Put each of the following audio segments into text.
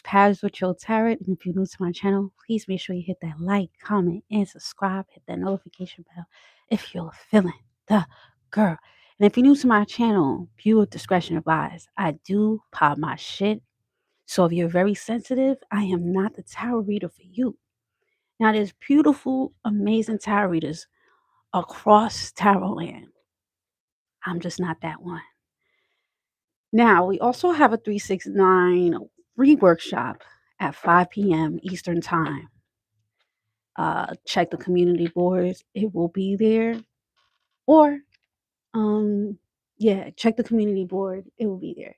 Paths with your Tarot, and if you're new to my channel, please make sure you hit that like, comment, and subscribe. Hit that notification bell if you're feeling the girl. And if you're new to my channel, viewer discretion advised. I do pop my shit. So if you're very sensitive, I am not the tarot reader for you. Now, there's beautiful, amazing tarot readers across tarot land. I'm just not that one. Now, we also have a 369 free workshop at 5 p.m. Eastern Time. Check the community boards. It will be there. Or, check the community board. It will be there.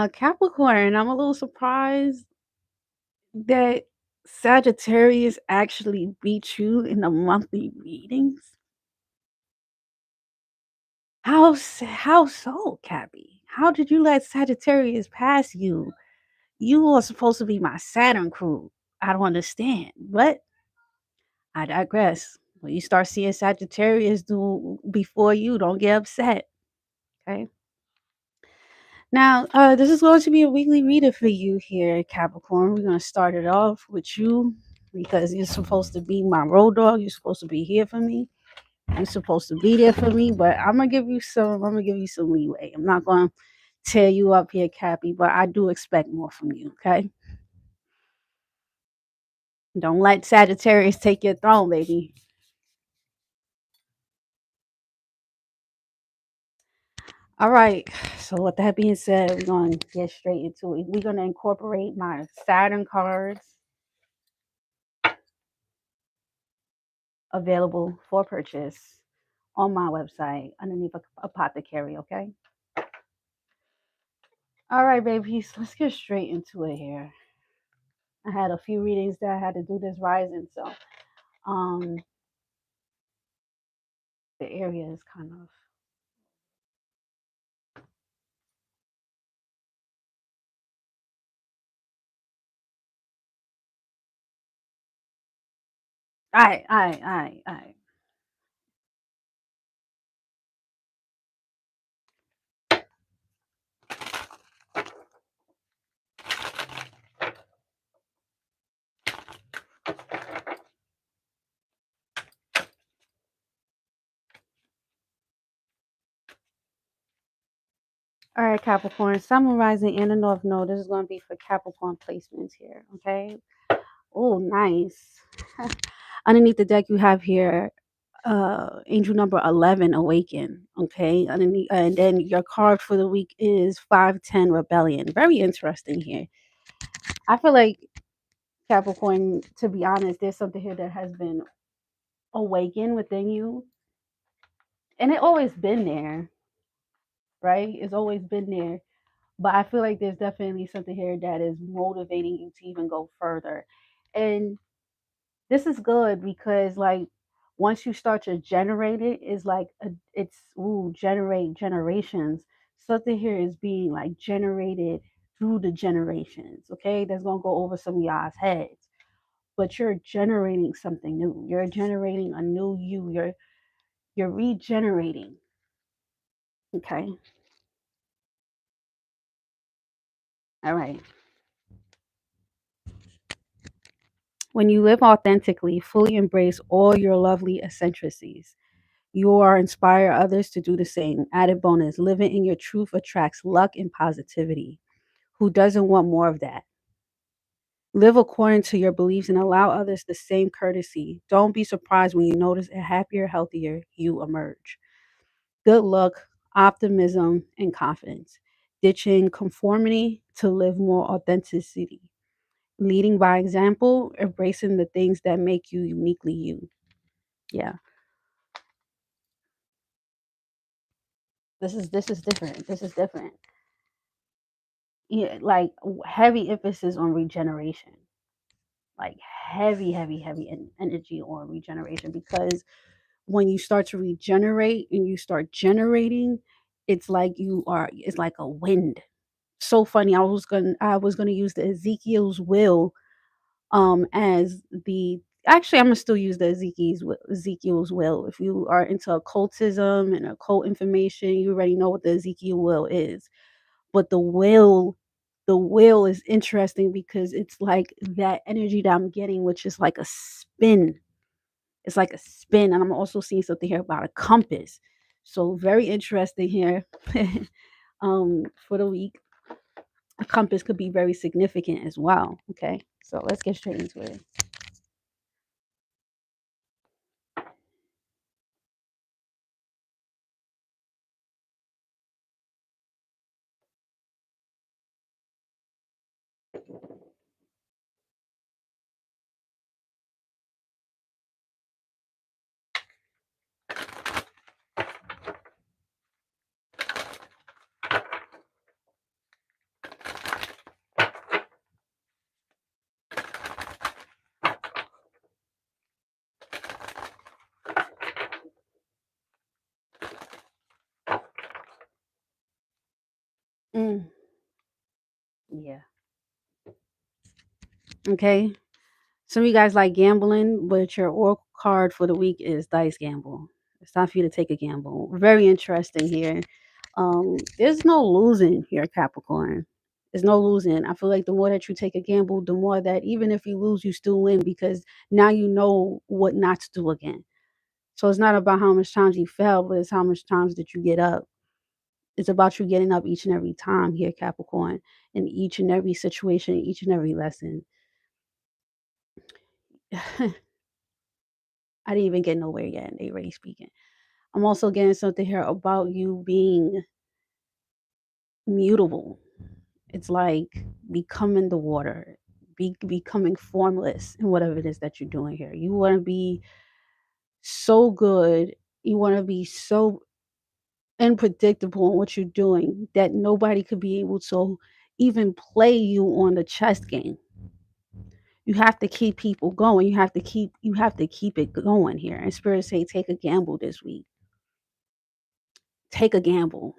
Capricorn, I'm a little surprised that Sagittarius actually beat you in the monthly readings. How so, Cappy? How did you let Sagittarius pass you? You are supposed to be my Saturn crew. I don't understand. But I digress. When you start seeing Sagittarius do before you, don't get upset. Okay. Now, this is going to be a weekly reader for you here, Capricorn. We're going to start it off with you because you're supposed to be my road dog. You're supposed to be here for me. You're supposed to be there for me. But I'm gonna give you some leeway. I'm not gonna tear you up here, Cappy, but I do expect more from you. Okay. Don't let Sagittarius take your throne, baby. All right. So with that being said, we're gonna get straight into it. We're gonna incorporate my Saturn cards available for purchase on my website underneath apothecary. Okay. All right, babies. Let's get straight into it here. I had a few readings that I had to do this rising, so the area is kind of I. All right, Capricorn, Sun, Rising, and the North Node. This is going to be for Capricorn placements here, okay? Oh, nice. Underneath the deck, you have here angel number 11, Awaken, okay? Underneath, and then your card for the week is 510, Rebellion. Very interesting here. I feel like, Capricorn, to be honest, there's something here that has been awakened within you. And it always been there, right? It's always been there. But I feel like there's definitely something here that is motivating you to even go further. And this is good because, like, once you start to generate it, it's like generate generations. Something here is being like generated through the generations. Okay, that's gonna go over some of y'all's heads, but you're generating something new. You're generating a new you. You're regenerating. Okay. All right. When you live authentically, fully embrace all your lovely eccentricities. You are inspire others to do the same. Added bonus, living in your truth attracts luck and positivity. Who doesn't want more of that? Live according to your beliefs and allow others the same courtesy. Don't be surprised when you notice a happier, healthier you emerge. Good luck, optimism, and confidence. Ditching conformity to live more authenticity. Leading by example, embracing the things that make you uniquely you. Yeah. This is different. This is different. Yeah, like heavy emphasis on regeneration. Like heavy energy on regeneration, because when you start to regenerate and you start generating, it's like a wind. So funny. I was gonna use the Ezekiel's will as the actually I'm gonna still use the Ezekiel's will. If you are into occultism and occult information, you already know what the Ezekiel will is. But the will the wheel is interesting because it's like that energy that I'm getting, which is like a spin. It's like a spin, and I'm also seeing something here about a compass. So very interesting here. For the week, a compass could be very significant as well. Okay, so let's get straight into it. Mm, yeah. Okay. Some of you guys like gambling, but your oracle card for the week is dice gamble. It's time for you to take a gamble. Very interesting here. There's no losing here, Capricorn. There's no losing. I feel like the more that you take a gamble, the more that even if you lose, you still win because now you know what not to do again. So it's not about how much times you fell, but it's how much times that you get up. It's about you getting up each and every time here, Capricorn, in each and every situation, each and every lesson. I didn't even get nowhere yet, and they already speaking. I'm also getting something here about you being mutable. It's like becoming the water, becoming formless in whatever it is that you're doing here. You want to be so good. You want to be so unpredictable in what you're doing that nobody could be able to even play you on the chess game. You have to keep people going. You have to keep it going here. And Spirit say take a gamble this week. Take a gamble.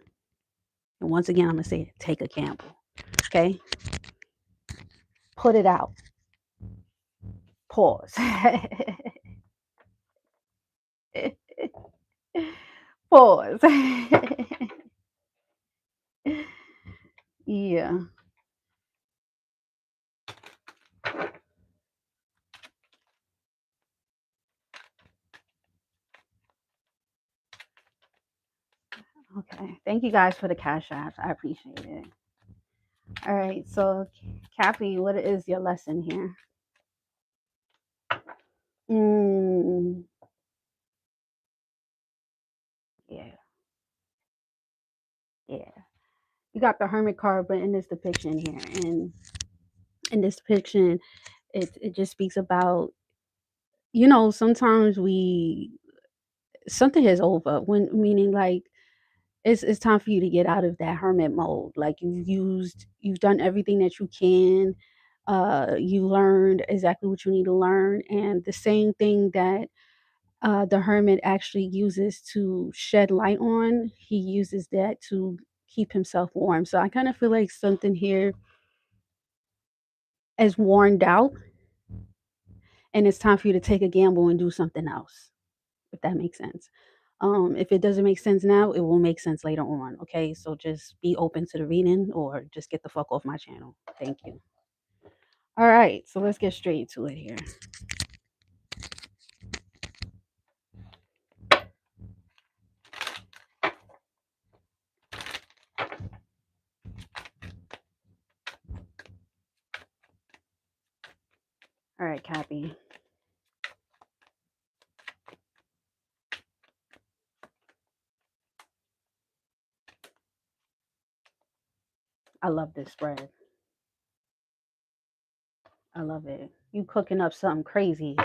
And once again, I'm gonna say it, take a gamble. Okay? Put it out. Pause. Pause. Yeah. Okay. Thank you guys for the cash apps. I appreciate it. All right. So, Cappy, what is your lesson here? Mm, yeah. Yeah. You got the Hermit card, but in this depiction here, and in this depiction, it just speaks about, sometimes something is over when meaning like it's time for you to get out of that hermit mode. Like you've done everything that you can. You learned exactly what you need to learn, and the same thing that the hermit actually uses to shed light on, he uses that to keep himself warm. So I kind of feel like something here is worn out, and it's time for you to take a gamble and do something else, if that makes sense. If it doesn't make sense now, it will make sense later on. Okay, so just be open to the reading or just get the fuck off my channel. Thank you. All right, so let's get straight to it here. All right, Cappy. I love this spread. I love it. You cooking up something crazy.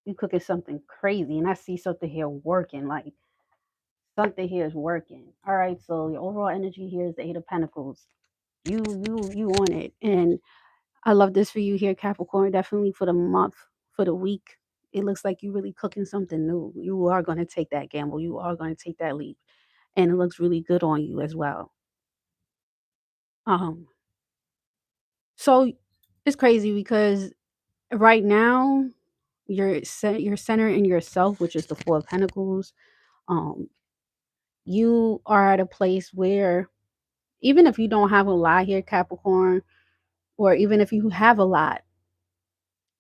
You cooking something crazy, and I see something here working. Like something here is working. All right, so your overall energy here is the Eight of Pentacles. You on it, and I love this for you here, Capricorn. Definitely for the month, for the week. It looks like you're really cooking something new. You are going to take that gamble. You are going to take that leap, and it looks really good on you as well. Um, so it's crazy because right now you're centered in yourself, which is the Four of Pentacles. Um, you are at a place where even if you don't have a lot here, Capricorn, or even if you have a lot,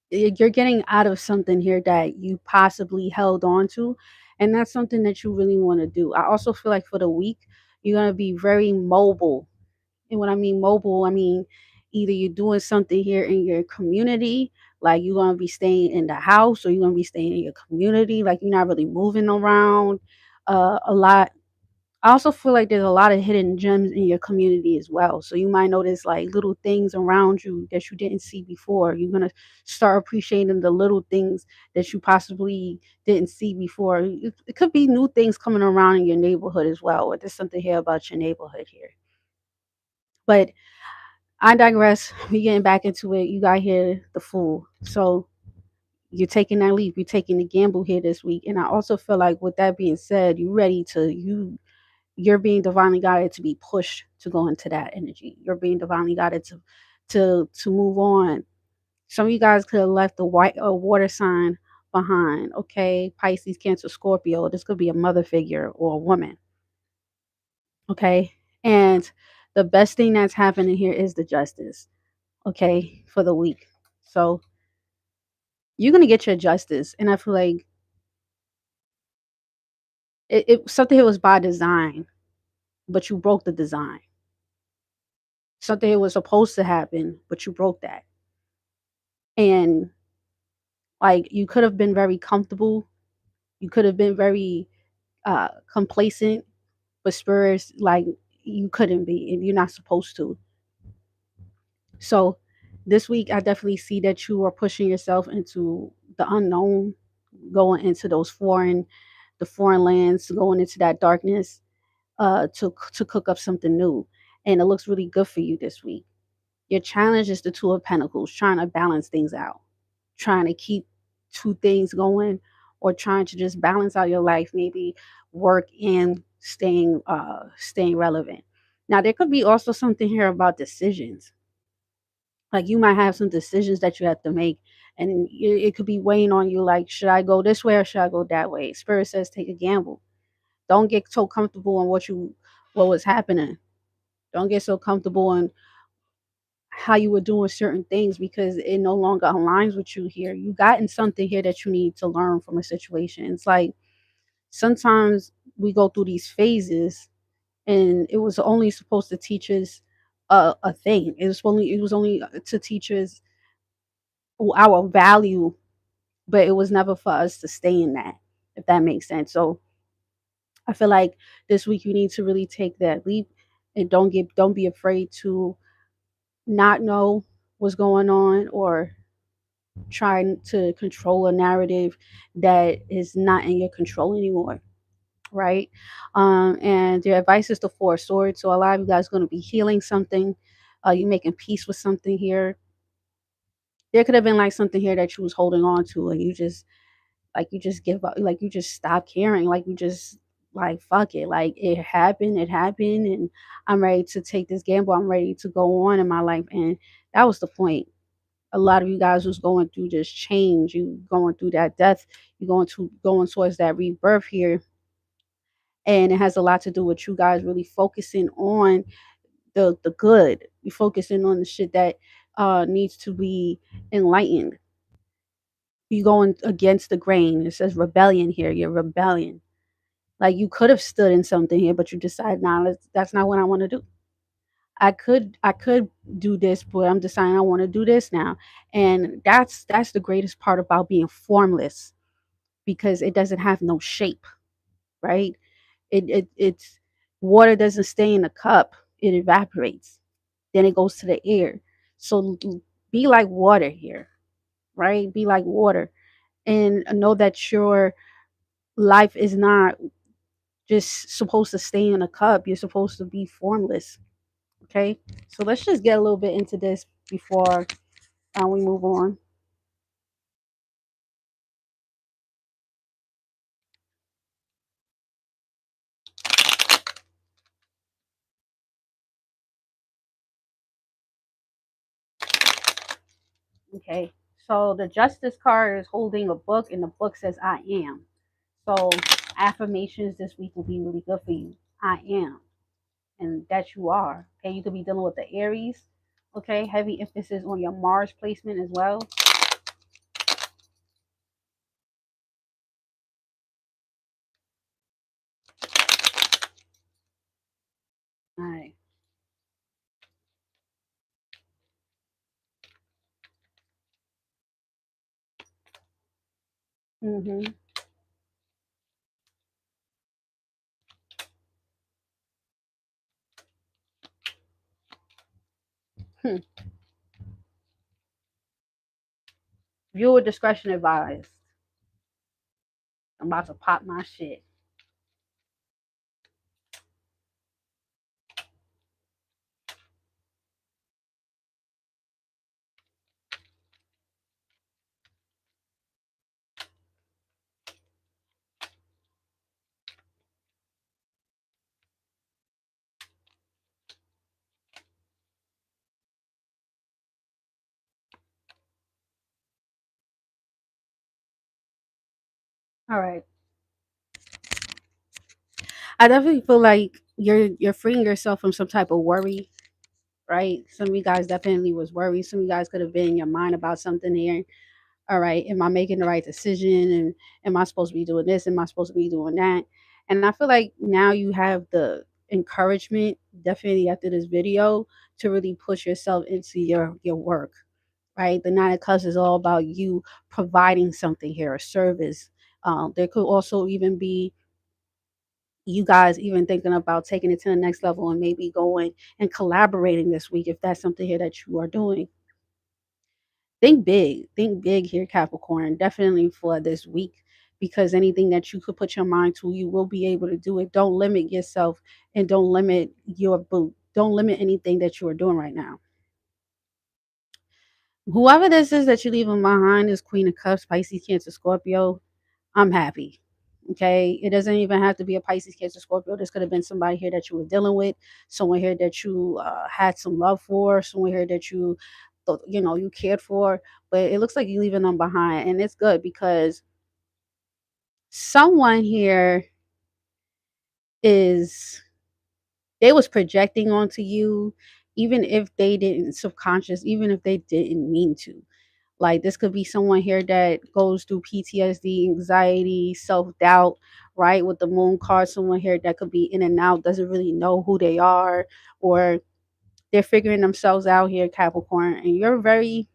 you're getting out of something here that you possibly held on to, and that's something that you really want to do. I also feel like for the week, you're going to be very mobile. And when I mean mobile, I mean either you're doing something here in your community, like you're going to be staying in the house, or you're going to be staying in your community, like you're not really moving around a lot. I also feel like there's a lot of hidden gems in your community as well. So you might notice like little things around you that you didn't see before. You're gonna start appreciating the little things that you possibly didn't see before. It could be new things coming around in your neighborhood as well. Or there's something here about your neighborhood here. But I digress. We getting back into it. You got here the Fool. So you're taking that leap. You're taking the gamble here this week. And I also feel like with that being said, you're being divinely guided to be pushed to go into that energy. You're being divinely guided to move on. Some of you guys could have left a water sign behind. Okay, Pisces, Cancer, Scorpio. This could be a mother figure or a woman. Okay, and the best thing that's happening here is the justice. Okay, for the week. So you're gonna get your justice, and I feel like something here was by design, but you broke the design. Something here was supposed to happen, but you broke that. And like you could have been very comfortable, you could have been very complacent, but spirits like you couldn't be, and you're not supposed to. So this week I definitely see that you are pushing yourself into the unknown, going into the foreign lands, going into that darkness, to cook up something new. And it looks really good for you this week. Your challenge is the Two of Pentacles, trying to balance things out, trying to keep two things going, or trying to just balance out your life, maybe work and staying relevant. Now there could be also something here about decisions. Like you might have some decisions that you have to make, and it could be weighing on you, like, should I go this way or should I go that way? Spirit says take a gamble. Don't get so comfortable in what was happening. Don't get so comfortable in how you were doing certain things because it no longer aligns with you here. You gotten something here that you need to learn from a situation. It's like sometimes we go through these phases, and it was only supposed to teach us a thing. It was only to teach us our value, but it was never for us to stay in that, if that makes sense. So I feel like this week you need to really take that leap, and don't be afraid to not know what's going on, or trying to control a narrative that is not in your control anymore, right? And their advice is the Four of Swords. So a lot of you guys are going to be healing something. You making peace with something here. There could have been like something here that you was holding on to, and you just give up, like you just stop caring, like you just like fuck it, like it happened, and I'm ready to take this gamble. I'm ready to go on in my life, and that was the point. A lot of you guys was going through this change, you going through that death, you going towards that rebirth here, and it has a lot to do with you guys really focusing on the good. You focusing on the shit that needs to be enlightened. You going against the grain. It says rebellion here. You're rebellion. Like you could have stood in something here, but you decide, nah, that's not what I want to do. I could do this, but I'm deciding I want to do this now. And that's the greatest part about being formless, because it doesn't have no shape, right? It's water doesn't stay in a cup, it evaporates. Then it goes to the air. So be like water here, right? Be like water, and know that your life is not just supposed to stay in a cup. You're supposed to be formless. Okay, so let's just get a little bit into this before we move on. Okay, so the Justice card is holding a book, and the book says I am. So affirmations this week will be really good for you. I am, and that you are. Okay, you could be dealing with the Aries. Okay, heavy emphasis on your Mars placement as well. All right. Mm-hmm. Hmm. Viewer discretion advised. I'm about to pop my shit. All right. I definitely feel like you're freeing yourself from some type of worry, right? Some of you guys definitely was worried. Some of you guys could have been in your mind about something here. All right, am I making the right decision? And am I supposed to be doing this? Am I supposed to be doing that? And I feel like now you have the encouragement, definitely after this video, to really push yourself into your work, right? The Nine of Cups is all about you providing something here, a service. There could also even be you guys even thinking about taking it to the next level and maybe going and collaborating this week if that's something here that you are doing. Think big here, Capricorn, definitely for this week, because anything that you could put your mind to, you will be able to do it. Don't limit yourself and don't limit your boot. Don't limit anything that you are doing right now. Whoever this is that you're leaving behind is Queen of Cups, Pisces, Cancer, Scorpio. I'm happy. Okay. It doesn't even have to be a Pisces, Cancer, Scorpio. This could have been somebody here that you were dealing with, someone here that you had some love for, someone here that you thought, you cared for. But it looks like you're leaving them behind. And it's good because someone here is, they was projecting onto you, even if they didn't subconscious, even if they didn't mean to. Like this could be someone here that goes through PTSD, anxiety, self-doubt, right? With the moon card, someone here that could be in and out, doesn't really know who they are, or they're figuring themselves out here, Capricorn. And you're very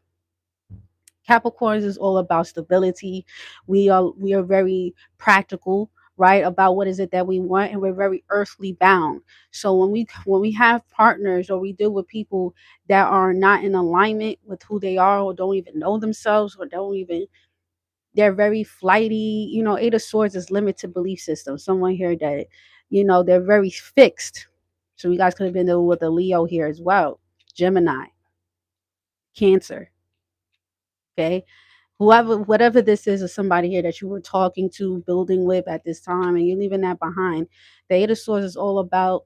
Capricorns is all about stability. We are very practical, right? About what is it that we want, and we're very earthly bound. So when we have partners or we deal with people that are not in alignment with who they are, or don't even know themselves, or don't even, they're very flighty. Eight of Swords is limited belief system. Someone here that, they're very fixed. So you guys could have been there with a Leo here as well. Gemini, Cancer. Okay. Whoever, whatever this is, or somebody here that you were talking to, building with at this time, and you're leaving that behind. The Eight of Swords is all about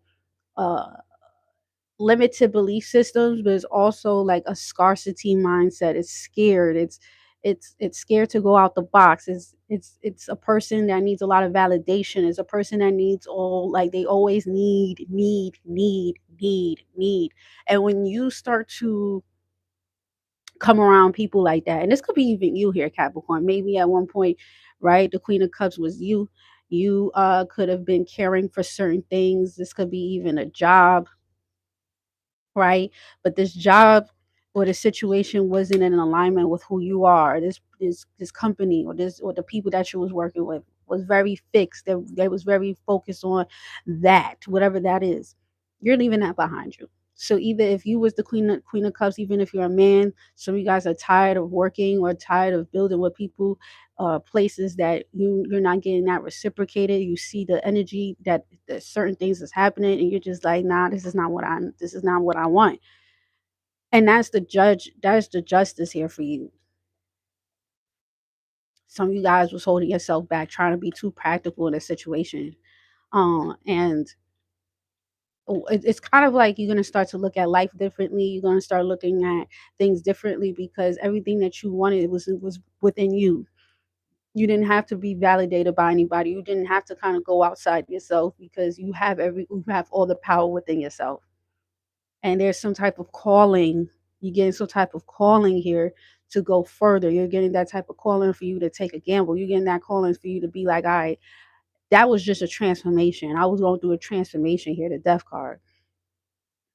uh limited belief systems, but it's also like a scarcity mindset. It's scared. It's scared to go out the box. It's a person that needs a lot of validation. It's a person that needs all, like, they always need. And when you start to come around people like that, and this could be even you here, Capricorn, maybe at one point, right, the Queen of Cups was you could have been caring for certain things. This could be even a job, right? But this job or the situation wasn't in alignment with who you are. This company, or the people that you was working with, was very fixed. They was very focused on that, whatever that is. You're leaving that behind you. So either if you was the Queen of Cups, even if you're a man, some of you guys are tired of working or tired of building with people, places that you're not getting that reciprocated. You see the energy that certain things is happening, and you're just like, nah, this is not what I want. And that's the justice here for you. Some of you guys was holding yourself back, trying to be too practical in a situation. And it's kind of like you're going to start to look at life differently. You're going to start looking at things differently, because everything that you wanted was within you. You didn't have to be validated by anybody. You didn't have to kind of go outside yourself, because you have all the power within yourself. and there's some type of calling. You're getting some type of calling here to go further. You're getting that type of calling for you to take a gamble. You're getting that calling for you to be like, all right, that was just a transformation. I was going through a transformation here, the death card,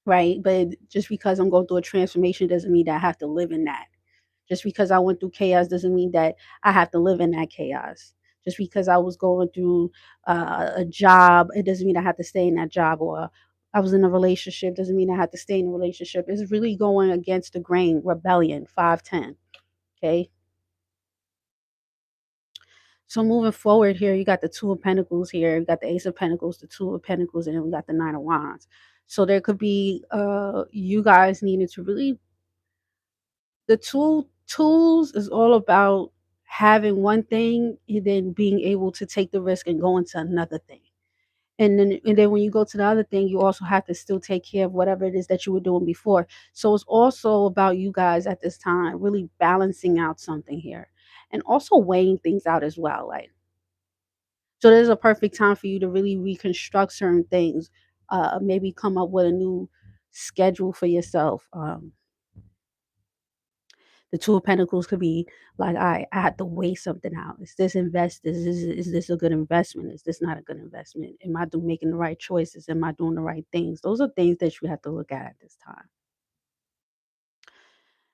right? But just because I'm going through a transformation doesn't mean that I have to live in that. Just because I went through chaos doesn't mean that I have to live in that chaos. Just because I was going through a job, it doesn't mean I have to stay in that job. Or I was in a relationship, doesn't mean I have to stay in a relationship. It's really going against the grain, rebellion, 510. Okay. So moving forward here, you got the Two of Pentacles here, you got the Ace of Pentacles, the Two of Pentacles, and then we got the Nine of Wands. So there could be you guys needing to really, the tools is all about having one thing and then being able to take the risk and go into another thing. And then when you go to the other thing, you also have to still take care of whatever it is that you were doing before. So it's also about you guys at this time really balancing out something here and also weighing things out as well. Like, so there's a perfect time for you to really reconstruct certain things, maybe come up with a new schedule for yourself. The Two of Pentacles could be like, I had to weigh something out. Is this is this a good investment? Is this not a good investment? Am I making the right choices? Am I doing the right things? Those are things that you have to look at this time.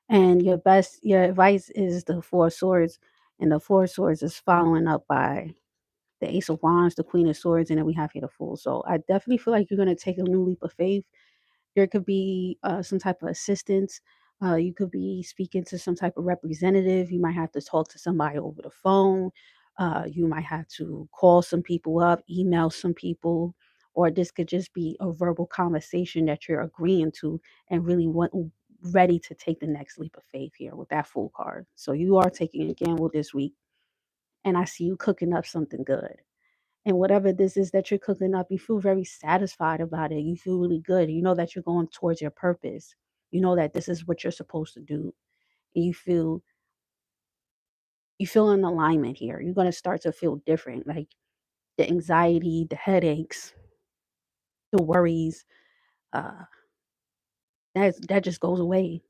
And your advice is the Four of Swords, and the Four of Swords is following up by the Ace of Wands, the Queen of Swords, and then we have here the Fool. So I definitely feel like you're going to take a new leap of faith. There could be some type of assistance. You could be speaking to some type of representative. You might have to talk to somebody over the phone. You might have to call some people up, email some people, or this could just be a verbal conversation that you're agreeing to and really ready to take the next leap of faith here with that Fool card. So you are taking a gamble this week, and I see you cooking up something good. And whatever this is that you're cooking up, you feel very satisfied about it. You feel really good. You know that you're going towards your purpose. You know that this is what you're supposed to do. And you feel in alignment here. You're going to start to feel different. Like the anxiety, the headaches, the worries, uh, that just goes away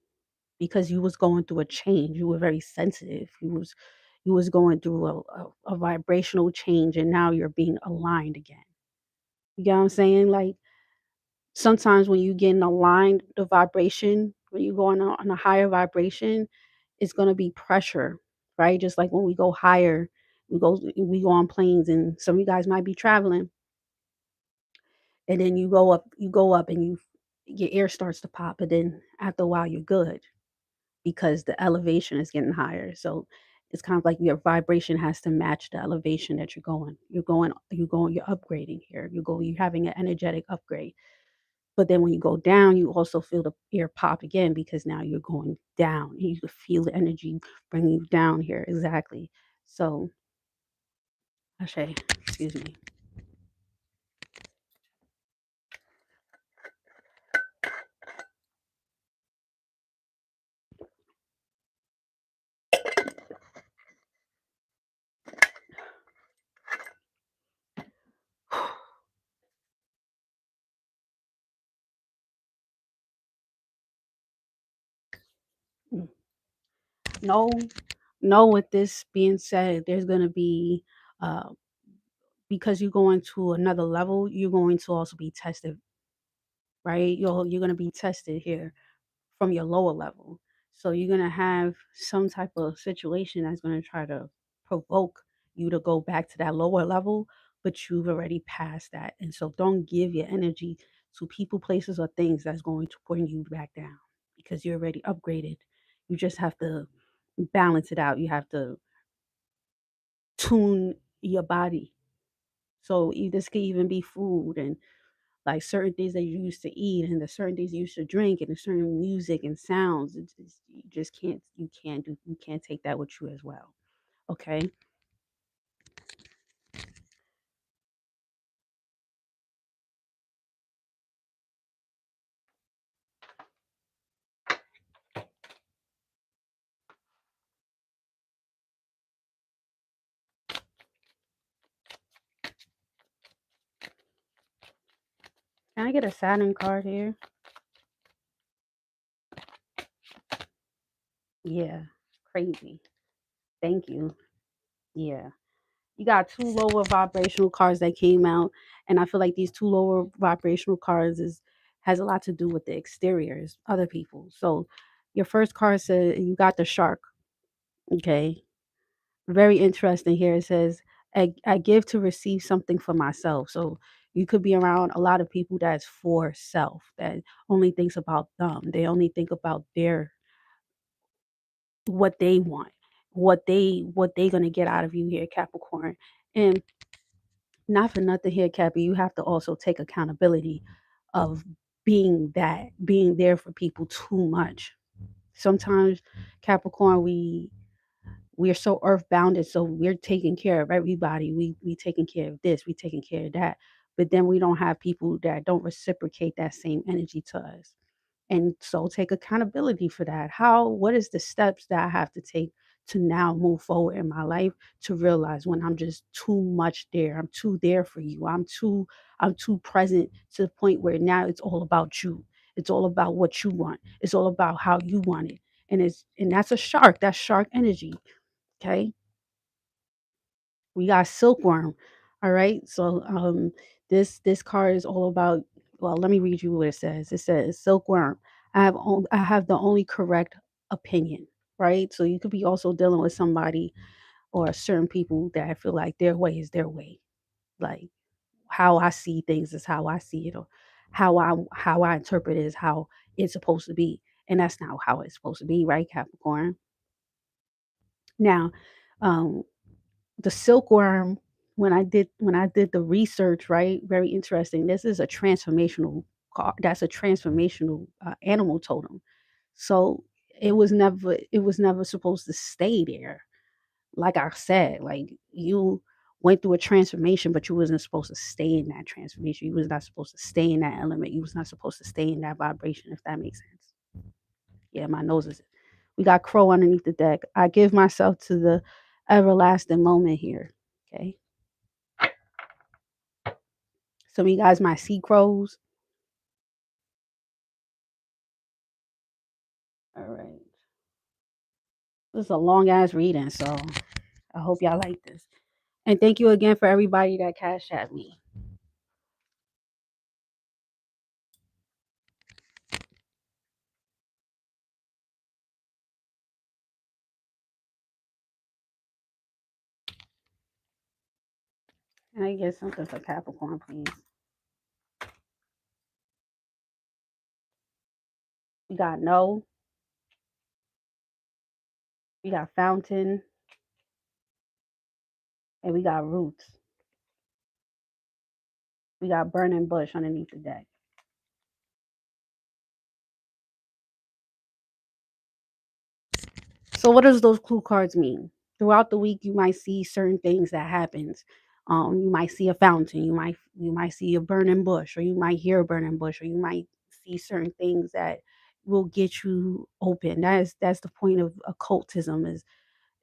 because you was going through a change. You were very sensitive. You was going through a vibrational change, and now you're being aligned again. You get what I'm saying? Like, sometimes when you get in aligned, the vibration, when you go on a higher vibration, it's going to be pressure, right? Just like when we go higher, we go on planes, and some of you guys might be traveling, and then you go up and your air starts to pop, but then after a while you're good because the elevation is getting higher. So it's kind of like your vibration has to match the elevation that you're going. You're upgrading here. You're having an energetic upgrade. But then when you go down, you also feel the air pop again because now you're going down. And you can feel the energy bringing you down here. Exactly. So, Ashe, excuse me. Mm. No, no, with this being said, there's going to be, uh, because you're going to another level, you're going to also be tested, right? You're going to be tested here from your lower level. So you're going to have some type of situation that's going to try to provoke you to go back to that lower level, but you've already passed that. And so don't give your energy to people, places, or things that's going to bring you back down because you're already upgraded. You just have to balance it out. You have to tune your body. So this could even be food and like certain things that you used to eat and the certain things you used to drink and the certain music and sounds. You just can't take that with you as well. Okay. Can I get a Saturn card here? Yeah, crazy. Thank you. Yeah. You got two lower vibrational cards that came out, and I feel like these two lower vibrational cards is has a lot to do with the exteriors, other people. So your first card said you got the shark. Okay. Very interesting here. It says, I give to receive something for myself. So you could be around a lot of people that's for self, that only thinks about them. They only think about their what they want, what they gonna get out of you here, Capricorn. And not for nothing here, Cappy, you have to also take accountability of being there for people too much. Sometimes Capricorn, we're so earthbounded, so we're taking care of everybody. We taking care of this, we taking care of that. But then we don't have people that don't reciprocate that same energy to us. And so take accountability for that. What is the steps that I have to take to now move forward in my life to realize when I'm just too much there. I'm too there for you. I'm too present to the point where now it's all about you. It's all about what you want. It's all about how you want it. And that's a shark. That's shark energy. Okay. We got silkworm. All right. So this card is all about, well, let me read you what it says. It says silkworm. I have the only correct opinion, right? So you could be also dealing with somebody or certain people that feel like their way is their way. Like how I see things is how I see it, or how I interpret it is how it's supposed to be. And that's not how it's supposed to be, right, Capricorn? Now, um, the silkworm, when I did the research, right, very interesting. This is a transformational card. That's a transformational animal totem. So it was never supposed to stay there. Like I said, like you went through a transformation, but you wasn't supposed to stay in that transformation. You was not supposed to stay in that element. You was not supposed to stay in that vibration, if that makes sense. Yeah, my nose is. We got crow underneath the deck. I give myself to the everlasting moment here. Okay. Some of you guys might see crows. All right. This is a long ass reading, so I hope y'all like this. And thank you again for everybody that cash at me. Can I get something for Capricorn, please? We got no, we got fountain, and we got roots. We got burning bush underneath the deck. So what does those clue cards mean? Throughout the week, you might see certain things that happens. You might see a fountain, you might see a burning bush, or you might hear a burning bush, or you might see certain things that will get you open. That's the point of occultism. Is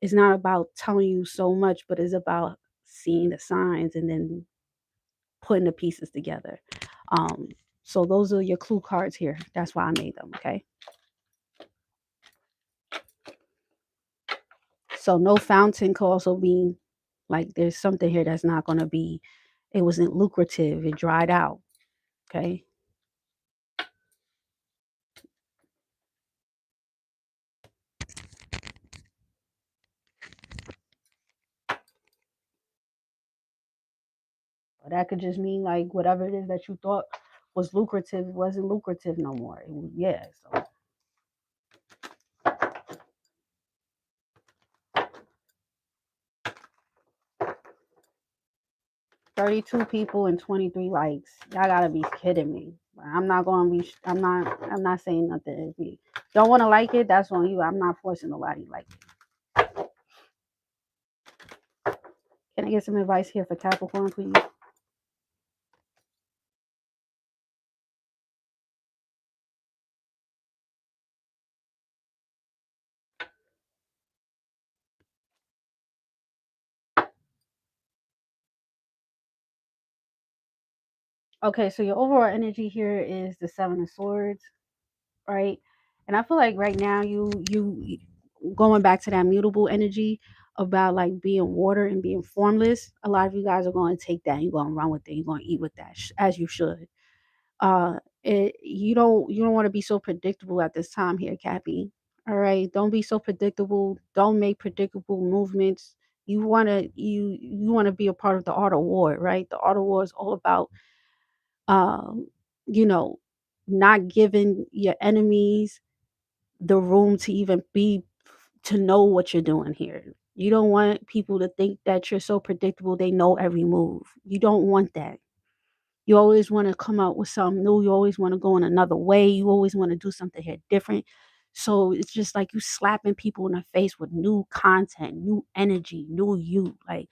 it's not about telling you so much, but it's about seeing the signs and then putting the pieces together. Um, so those are your clue cards here. That's why I made them. Okay. So no fountain could also be like there's something here that's not going to be, it wasn't lucrative, it dried out. Okay. Or that could just mean like whatever it is that you thought was lucrative wasn't lucrative no more. Yeah. So 32 people and 23 likes. Y'all gotta be kidding me. I'm not saying nothing. If you don't want to like it, that's on you. I'm not forcing nobody to like it. Can I get some advice here for Capricorn, please? Okay, so your overall energy here is the Seven of Swords, right? And I feel like right now going back to that mutable energy about like being water and being formless, a lot of you guys are going to take that, you're going to run with it, you're going to eat with that, as you should. You don't want to be so predictable at this time here, Cappy. All right, don't be so predictable. Don't make predictable movements. You want to be a part of the art of war, right? The art of war is all about um you know not giving your enemies the room to even be to know what you're doing here. You don't want people to think that you're so predictable they know every move. You don't want that. You always want to come out with something new. You always want to go in another way. You always want to do something here different. So it's just like you slapping people in the face with new content, new energy, new you. Like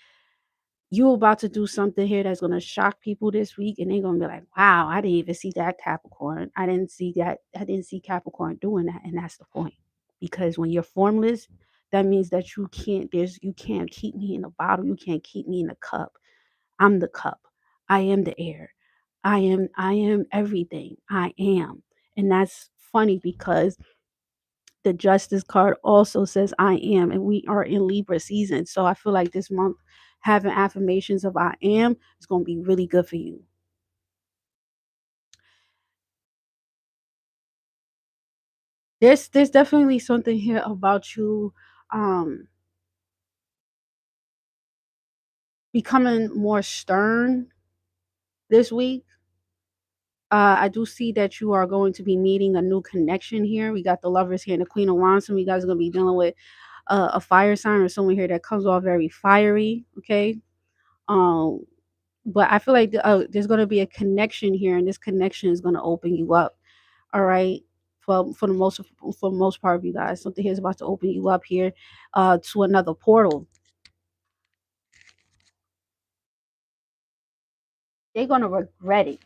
you about to do something here that's gonna shock people this week, and they're gonna be like, "Wow, I didn't even see that Capricorn. I didn't see that. I didn't see Capricorn doing that." And that's the point, because when you're formless, that means that you can't keep me in a bottle. You can't keep me in a cup. I'm the cup. I am the air. I am everything. I am. And that's funny because the Justice card also says I am, and we are in Libra season. So I feel like this month having affirmations of I am is going to be really good for you. There's definitely something here about you um becoming more stern this week. I do see that you are going to be meeting a new connection here. We got the Lovers here and the Queen of Wands. Some of you guys are going to be dealing with a fire sign or someone here that comes off very fiery. Okay. Um, but I feel like there's going to be a connection here, and this connection is going to open you up. All right. For the most part of you guys, something here is about to open you up here to another portal. They're going to regret it.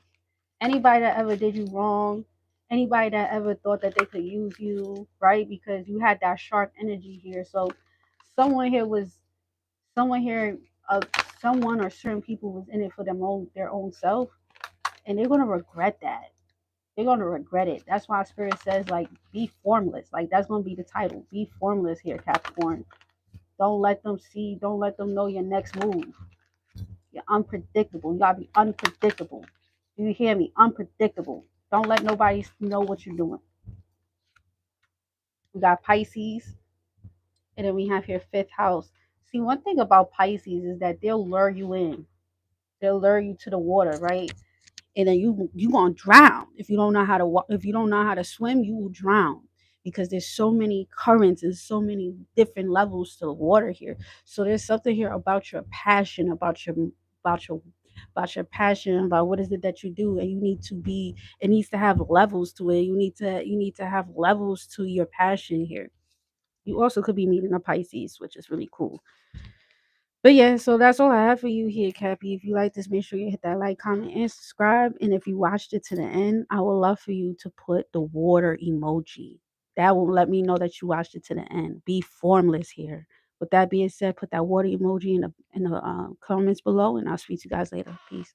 Anybody that ever did you wrong, anybody that ever thought that they could use you, right? Because you had that sharp energy here. So someone here was someone here uh, someone or certain people was in it for their own self, and they're gonna regret that. They're gonna regret it. That's why Spirit says like be formless. Like that's gonna be the title. Be formless here, Capricorn. Don't let them know your next move. You're unpredictable. You gotta be unpredictable. Do you hear me? Unpredictable. Don't let nobody know what you're doing. We got Pisces, and then we have here fifth house. See, one thing about Pisces is that they'll lure you in. They'll lure you to the water, right? And then you gonna drown if you don't know how to if you don't know how to swim. You will drown because there's so many currents and so many different levels to the water here. So there's something here about your passion, about your about your passion, about what is it that you do, and you need to be it needs to have levels to it. You need to have levels to your passion here. You also could be meeting a Pisces, which is really cool. But yeah, so that's all I have for you here, Cappy. If you like this, make sure you hit that like, comment, and subscribe. And if you watched it to the end, I would love for you to put the water emoji. That will let me know that you watched it to the end. Be formless here. With that being said, put that water emoji in the comments below, and I'll speak to you guys later. Peace.